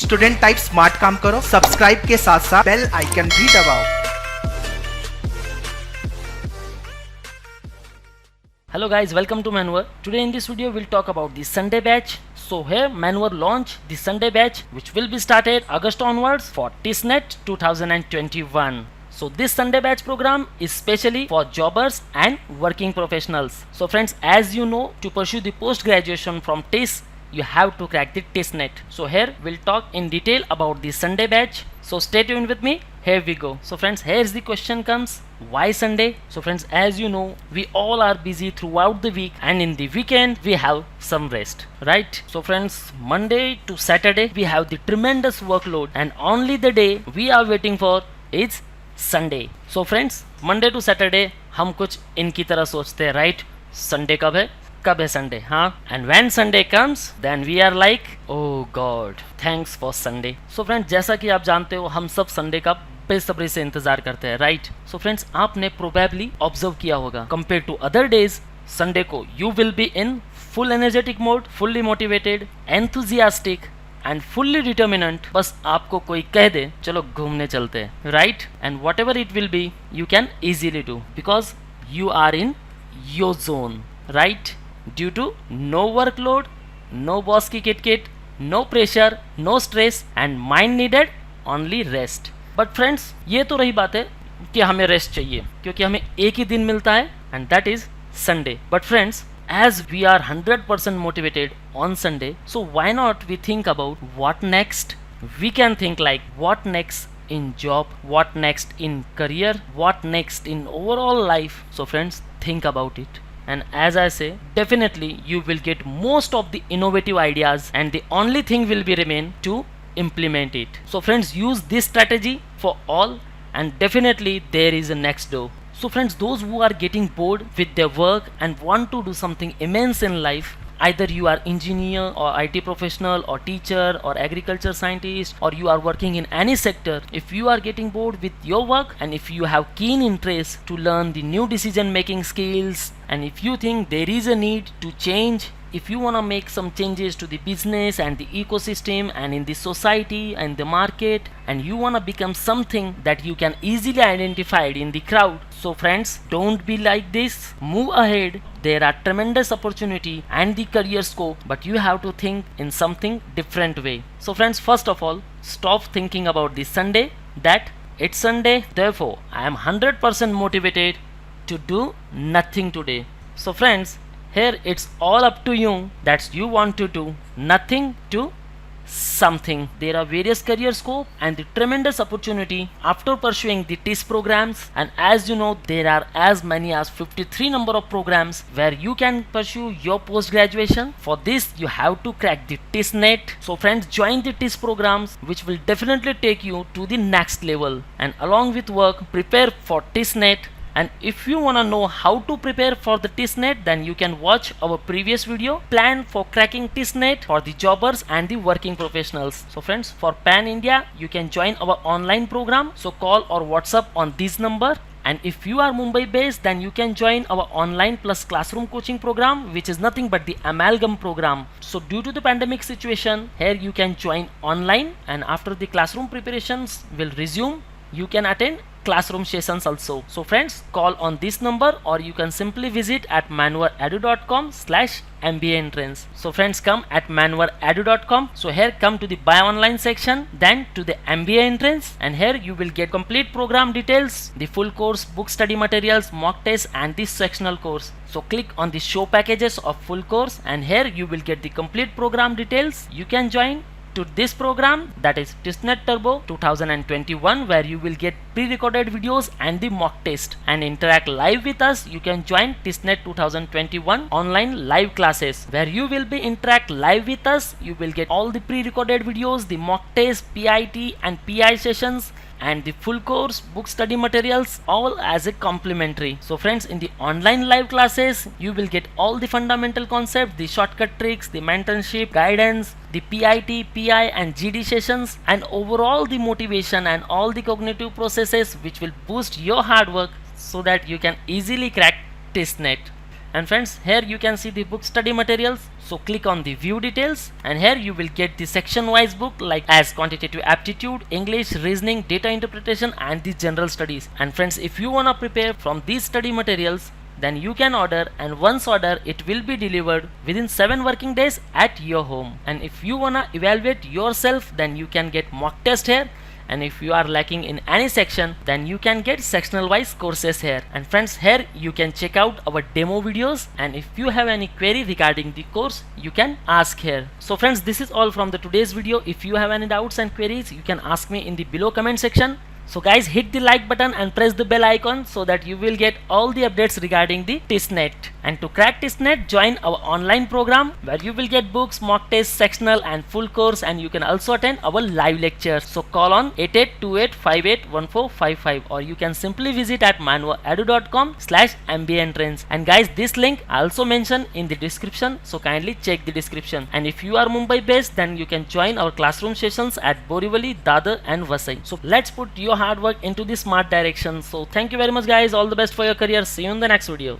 Student type smart काम करो, subscribe के साथ साथ बेल आइकन भी दबाओ। Hello guys, welcome to Manwar. Today in this video we'll talk about the Sunday batch. So here Manwar launched the Sunday batch which will be started August onwards for TISNET 2021. So this Sunday batch program is specially for jobbers and working professionals. So friends, as you know, to pursue the post graduation from TIS, you have to crack the TISNET. So here we'll talk in detail about the Sunday batch. So stay tuned with me. Here we go. So friends, here's the question comes, why Sunday? So friends, as you know, we all are busy throughout the week, and in the weekend we have some rest, right? So friends, Monday to Saturday we have the tremendous workload, and only the day we are waiting for is Sunday. So friends, Monday to Saturday हम कुछ इनकी तरह सोचते हैं, right? Sunday कब है Sunday, हाँ? And when Sunday comes, then we are like, oh God, thanks for Sunday. So friends, जैसा कि आप जानते हो, हम सब Sunday का बेसब्री से इंतजार करते हैं, राइट? सो फ्रेंड्स, आपने प्रोबेबली ऑब्जर्व किया होगा, compare to other days, Sunday को you will be in full energetic mode, fully motivated, enthusiastic and fully determinant. बस आपको कोई कह दे चलो घूमने चलते हैं, right? And whatever it will be, you can easily do because you are in your zone, right? Due to no workload, no boss की किट, no pressure, no stress and mind needed only rest. But friends, ये तो रही बात है कि हमें rest चाहिए क्योंकि हमें एक ही दिन मिलता है and that is Sunday. But friends, as we are 100% motivated on Sunday, so why not we think about what next? We can think like what next in job, what next in career, what next in overall life. So friends, think about it. And as I say, definitely you will get most of the innovative ideas, and the only thing will be remain to implement it. So friends, use this strategy for all, and definitely there is a next door. So friends, those who are getting bored with their work and want to do something immense in life, either you are engineer or IT professional or teacher or agriculture scientist, or you are working in any sector, if you are getting bored with your work and if you have keen interest to learn the new decision making skills, and if you think there is a need to change, if you want to make some changes to the business and the ecosystem and in the society and the market, and you want to become something that you can easily identify in the crowd, so friends, don't be like this. Move ahead. There are tremendous opportunity and the career scope, but you have to think in something different way. So friends, first of all, stop thinking about this Sunday, that it's Sunday, therefore I am 100% motivated to do nothing today. So friends, here it's all up to you that you want to do nothing to something. There are various career scope and the tremendous opportunity after pursuing the TIS programs, and as you know, there are as many as 53 number of programs where you can pursue your post graduation. For this you have to crack the TISNET. So friends, join the TIS programs which will definitely take you to the next level, and along with work, prepare for TISNET. And if you want to know how to prepare for the TISNET, then you can watch our previous video, Plan for Cracking TISNET for the jobbers and the working professionals. So friends, for Pan India, you can join our online program. So call or WhatsApp on this number. And if you are Mumbai based, then you can join our online plus classroom coaching program, which is nothing but the amalgam program. So due to the pandemic situation, here you can join online, and after the classroom preparations will resume, you can attend classroom sessions also. So friends, call on this number, or you can simply visit at manwaredu.com/MBA entrance. So friends, come at manwaredu.com. So here come to the buy online section, then to the MBA entrance, and here you will get complete program details, the full course, book study materials, mock tests, and the sectional course. So click on the show packages of full course, and here you will get the complete program details. You can join to this program, that is TISNET Turbo 2021, where you will get pre-recorded videos and the mock test and interact live with us. You can join TISNET 2021 online live classes, where you will be interact live with us. You will get all the pre-recorded videos, the mock test, PIT and PI sessions, and the full course, book study materials, all as a complimentary. So friends, in the online live classes, you will get all the fundamental concepts, the shortcut tricks, the mentorship, guidance, the PIT, PI and GD sessions, and overall the motivation and all the cognitive processes which will boost your hard work so that you can easily crack TISNET. And friends, here you can see the book study materials. So click on the view details, and here you will get the section wise book like as quantitative aptitude, English, reasoning, data interpretation and the general studies. And friends, if you wanna prepare from these study materials, then you can order, and once order it will be delivered within 7 working days at your home. And if you wanna evaluate yourself, then you can get mock test here. And if you are lacking in any section, then you can get sectional wise courses here. And friends, here you can check out our demo videos, and if you have any query regarding the course, you can ask here. So friends, this is all from the today's video. If you have any doubts and queries, you can ask me in the below comment section. So guys, hit the like button and press the bell icon so that you will get all the updates regarding the TISNET. And to crack TISNET, join our online program where you will get books, mock tests, sectional and full course, and you can also attend our live lectures. So call on 8828581455, or you can simply visit at manvaedu.com/MBA-entrance. And guys, this link I also mentioned in the description, so kindly check the description. And if you are Mumbai based, then you can join our classroom sessions at Borivali, Dadar and Vasai. So let's put your hard work into the smart direction. So thank you very much guys, all the best for your career. See you in the next video.